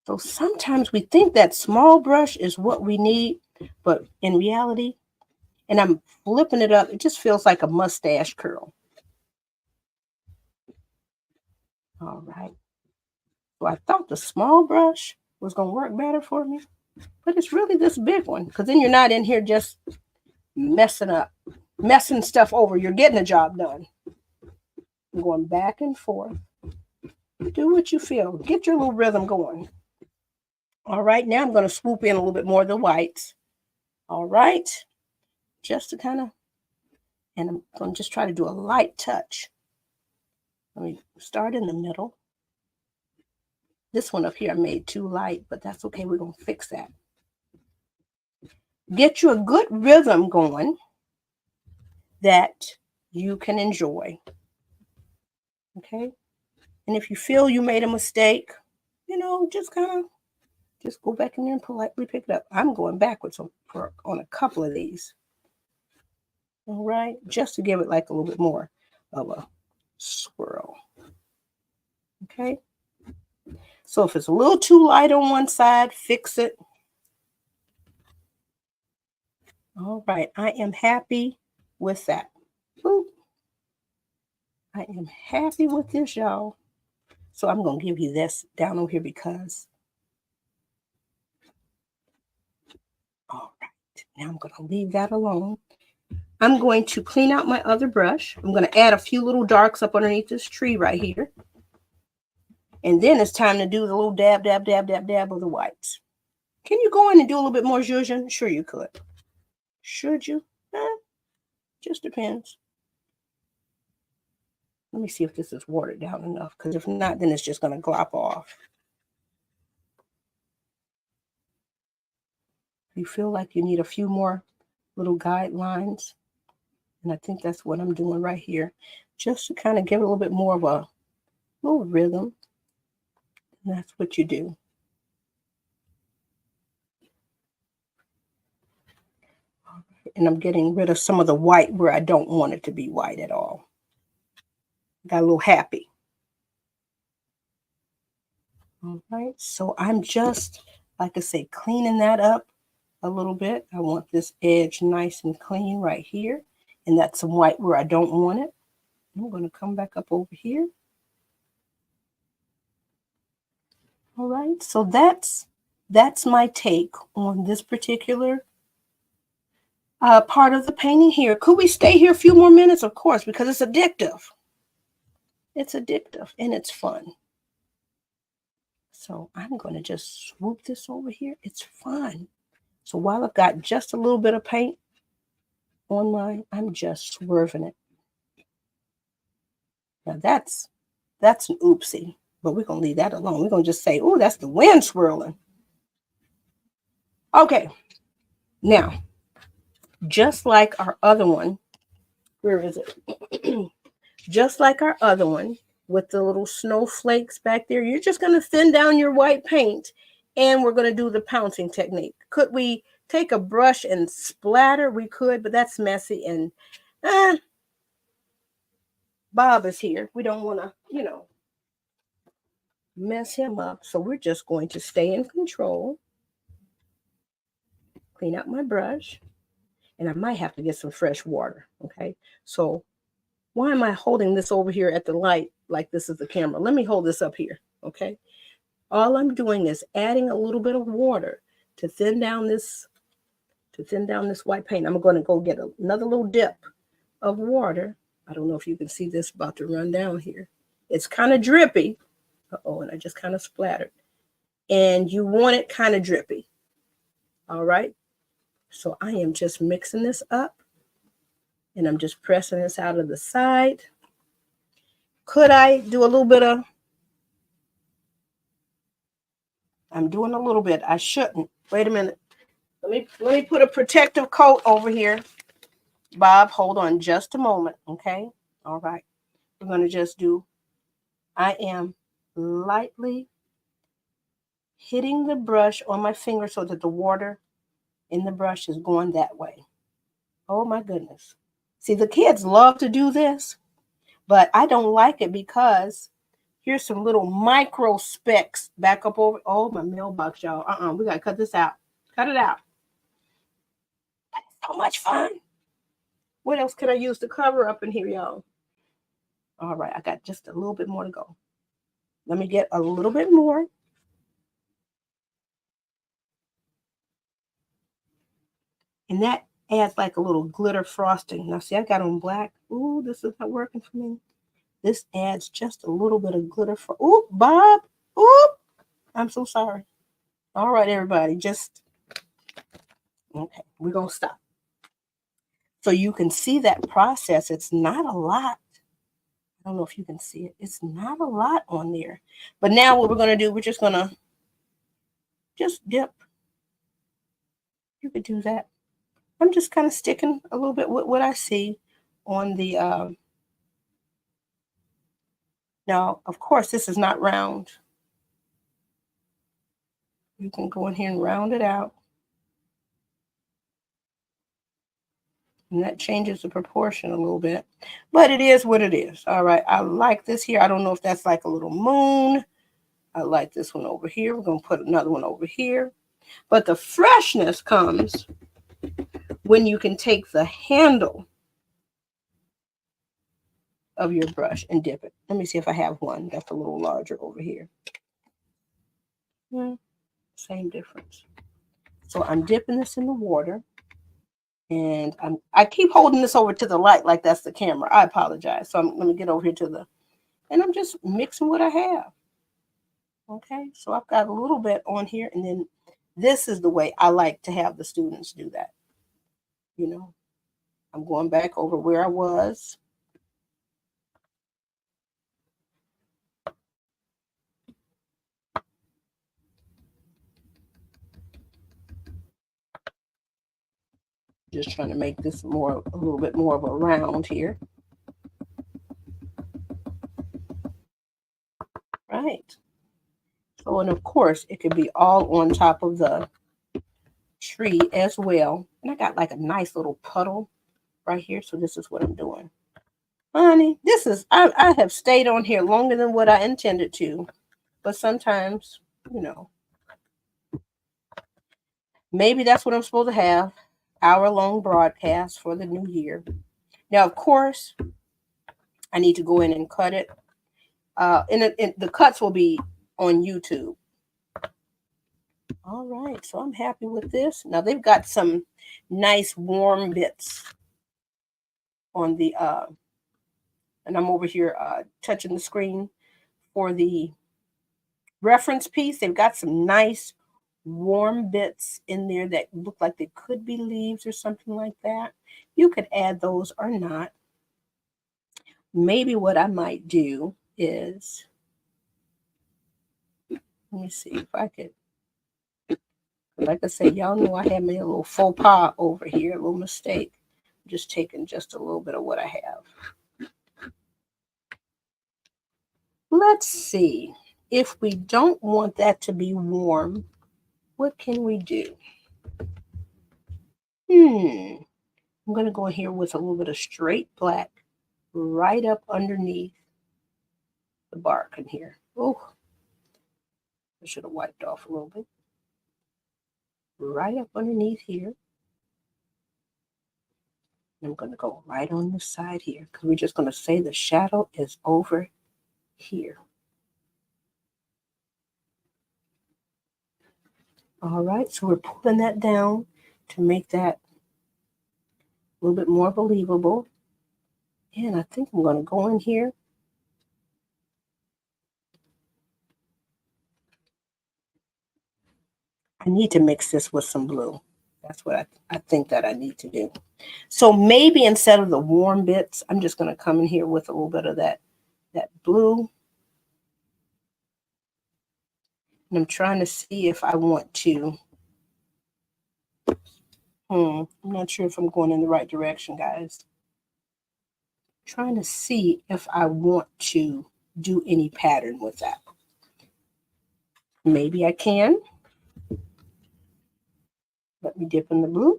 So sometimes we think that small brush is what we need, but in reality, and I'm flipping it up, it just feels like a mustache curl. All right. So I thought the small brush was going to work better for me, but it's really this big one, because then you're not in here just messing stuff over. You're getting the job done. I'm going back and forth. Do what you feel. Get your little rhythm going. All right, now I'm going to swoop in a little bit more of the whites. All right, just to kind of, and I'm going to just try to do a light touch. Let me start in the middle. This one up here I made too light, but that's okay. We're going to fix that. Get you a good rhythm going that you can enjoy. Okay? And if you feel you made a mistake, just go back in there and politely pick it up. I'm going backwards on a couple of these. All right? Just to give it like a little bit more of a swirl. Okay? So if it's a little too light on one side, fix it. All right, I am happy with that. Boop. I am happy with this, y'all. So I'm going to give you this down over here because. All right, now I'm going to leave that alone. I'm going to clean out my other brush. I'm going to add a few little darks up underneath this tree right here. And then it's time to do the little dab, dab, dab, dab, dab of the whites. Can you go in and do a little bit more zhuzh? Sure you could. Should you? Just depends. Let me see if this is watered down enough, because if not, then it's just going to glop off. You feel like you need a few more little guidelines, and I think that's what I'm doing right here, just to kind of give it a little bit more of a little rhythm. And that's what you do. And I'm getting rid of some of the white where I don't want it to be white at all. Got a little happy. All right, so I'm just, like I say, cleaning that up a little bit. I want this edge nice and clean right here. And that's some white where I don't want it. I'm going to come back up over here. All right, so that's my take on this particular part of the painting here. Could we stay here a few more minutes? Of course, because it's addictive. It's addictive and it's fun. So I'm going to just swoop this over here. It's fun. So while I've got just a little bit of paint on mine, I'm just swerving it. Now that's an oopsie, but we're going to leave that alone. We're going to just say, oh, that's the wind swirling. Okay. Now, just like our other one, where is it? Just like our other one with the little snowflakes back there, you're just going to thin down your white paint and we're going to do the pouncing technique. Could we take a brush and splatter? We could, but that's messy and Bob is here. We don't want to, mess him up. So we're just going to stay in control. Clean out my brush. And I might have to get some fresh water. Okay. So why am I holding this over here at the light like this is the camera? Let me hold this up here. Okay. All I'm doing is adding a little bit of water to thin down this white paint. I'm going to go get another little dip of water. I don't know if you can see this about to run down here. It's kind of drippy. Uh-oh, and I just kind of splattered. And you want it kind of drippy. All right. So I am just mixing this up. And I'm just pressing this out of the side. Could I do a little bit of... I'm doing a little bit. I shouldn't. Wait a minute. Let me put a protective coat over here. Bob, hold on just a moment, okay? All right. We're going to just do, I am lightly hitting the brush on my finger so that the water in the brush is going that way. Oh my goodness. See, the kids love to do this, but I don't like it because here's some little micro specks back up over. Oh, my mailbox, y'all. We got to cut this out. Cut it out. So much fun. What else can I use to cover up in here, y'all? All right, I got just a little bit more to go. Let me get a little bit more. And that adds like a little glitter frosting. Now, see, I got on black. Ooh, this is not working for me. This adds just a little bit of glitter for. Ooh, Bob. Ooh, I'm so sorry. All right, everybody, just. Okay, we're going to stop. So you can see that process. It's not a lot. I don't know if you can see it. It's not a lot on there. But now what we're going to do, we're just going to just dip. You could do that. I'm just kind of sticking a little bit with what I see on the, now, of course, this is not round. You can go in here and round it out. And that changes the proportion a little bit. But it is what it is. All right, I like this here. I don't know if that's like a little moon. I like this one over here. We're going to put another one over here. But the freshness comes when you can take the handle of your brush and dip it. Let me see if I have one that's a little larger over here. Same difference. So I'm dipping this in the water. And I keep holding this over to the light like that's the camera. I apologize. So let me get over here to the, and I'm just mixing what I have. Okay, so I've got a little bit on here, and then this is the way I like to have the students do that. You know, I'm going back over where I was. Just trying to make this more, a little bit more of a round here. Right. So, and of course, it could be all on top of the tree as well. And I got like a nice little puddle right here. So this is what I'm doing. Honey, this is, I have stayed on here longer than what I intended to. But sometimes, you know, maybe that's what I'm supposed to have. Hour-long broadcast for the new year. Now, of course, I need to go in and cut it. And the cuts will be on YouTube. All right, so I'm happy with this. Now they've got some nice warm bits on the and I'm over here touching the screen for the reference piece. They've got some nice warm bits in there that look like they could be leaves or something like that. You could add those or not. Maybe what I might do is, let me see if I could, like I said, y'all know I had made a little faux pas over here, a little mistake. I'm just taking just a little bit of what I have. Let's see. If we don't want that to be warm, what can we do? I'm going to go in here with a little bit of straight black right up underneath the bark in here. Oh, I should have wiped off a little bit. Right up underneath here. I'm going to go right on the side here because we're just going to say the shadow is over here. All right, so we're pulling that down to make that a little bit more believable. And I think I'm going to go in here. I need to mix this with some blue. That's what I think that I need to do. So maybe instead of the warm bits, I'm just going to come in here with a little bit of that blue. And I'm trying to see if I want to I'm not sure if I'm going in the right direction, guys. Trying to see if I want to do any pattern with that. Maybe I can. Let me dip in the blue.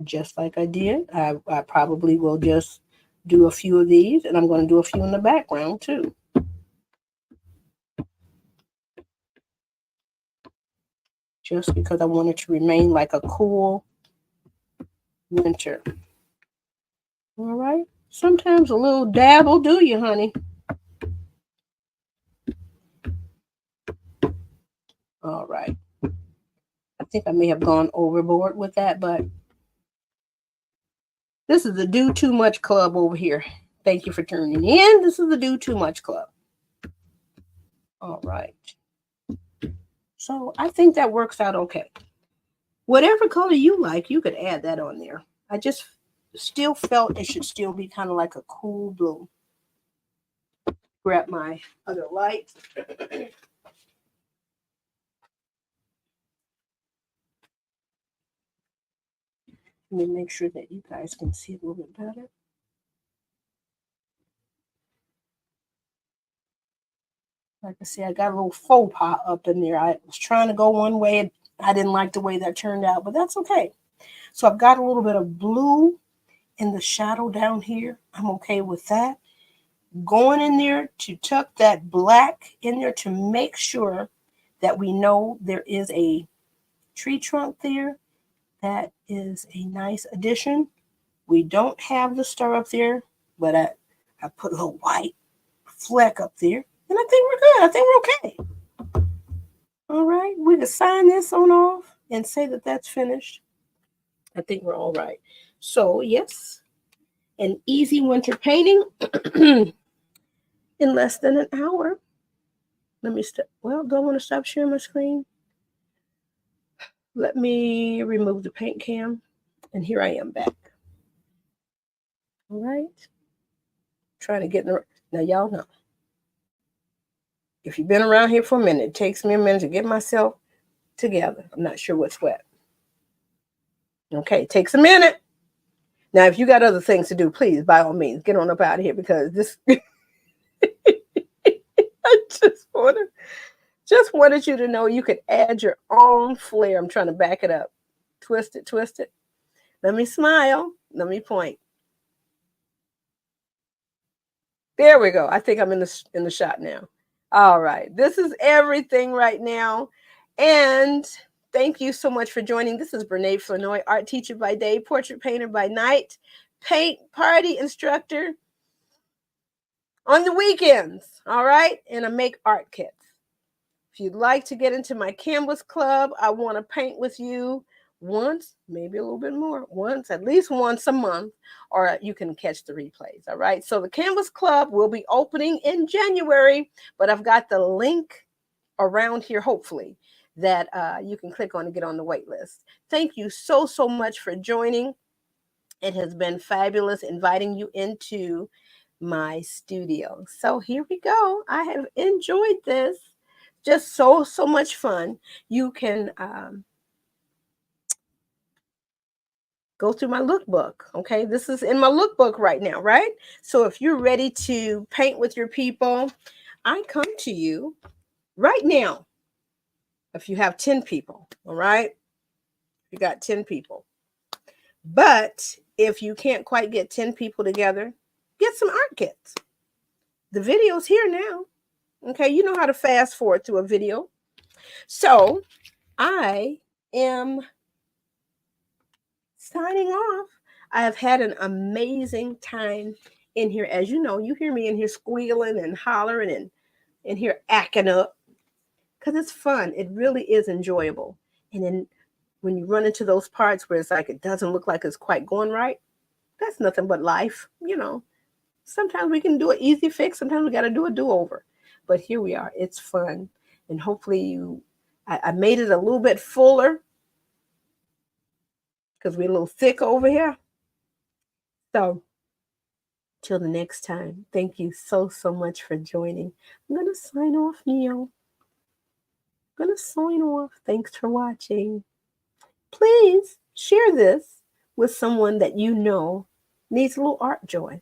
Just like I did. I probably will just do a few of these, and I'm going to do a few in the background too. Just because I want it to remain like a cool winter. All right. Sometimes a little dab will do you, honey. All right. I think I may have gone overboard with that, but this is the Do Too Much Club over here. Thank you for tuning in. This is the Do Too Much Club. All right. So I think that works out okay. Whatever color you like, you could add that on there. I just still felt it should still be kind of like a cool blue. Grab my other light. Let me make sure that you guys can see it a little bit better. Like I said, I got a little faux pas up in there. I was trying to go one way, and I didn't like the way that turned out, but that's okay. So I've got a little bit of blue in the shadow down here. I'm okay with that. Going in there to tuck that black in there to make sure that we know there is a tree trunk there. That is a nice addition. We don't have the star up there, but I put a little white fleck up there. And I think we're good. I think we're okay. All right. We can sign this on off and say that that's finished. I think we're all right. So, yes, an easy winter painting in less than an hour. Let me stop. Well, do I want to stop sharing my screen? Let me remove the paint cam. And here I am back. All right. Trying to get in the. Now, y'all know. If you've been around here for a minute, it takes me a minute to get myself together. I'm not sure what's what. Okay, it takes a minute. Now, if you got other things to do, please, by all means, get on up out of here because this. I just wanted you to know you could add your own flair. I'm trying to back it up. Twist it, twist it. Let me smile. Let me point. There we go. I think I'm in the shot now. All right. This is everything right now. And thank you so much for joining. This is Brene Flanoy, art teacher by day, portrait painter by night, paint party instructor on the weekends. All right. And I make art kits. If you'd like to get into my Canvas club, I want to paint with you once, maybe a little bit more, at least once a month, or you can catch the replays. All right. So the Canvas Club will be opening in January, but I've got the link around here, hopefully, that you can click on to get on the wait list. Thank you so much for joining. It has been fabulous inviting you into my studio. So here we go. I have enjoyed this. Just so much fun. You can go through my lookbook. Okay, this is in my lookbook right now, right? So if you're ready to paint with your people, I come to you right now. If you have 10 people, all right, you got 10 people. But if you can't quite get 10 people together, get some art kits. The video's here now. Okay, you know how to fast forward through a video. So I am signing off. I have had an amazing time in here. As you know, you hear me in here squealing and hollering and in here acting up because it's fun. It really is enjoyable. And then when you run into those parts where it's like it doesn't look like it's quite going right, that's nothing but life. You know, sometimes we can do an easy fix. Sometimes we got to do a do-over. But here we are. It's fun. And hopefully I made it a little bit fuller because we're a little thick over here. So till the next time, thank you so much for joining. I'm going to sign off, Neil. I'm going to sign off. Thanks for watching. please share this with someone that you know needs a little art joy.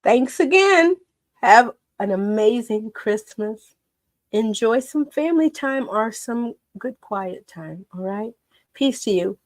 Thanks again. Have an amazing Christmas. Enjoy some family time or some good quiet time. All right. Peace to you.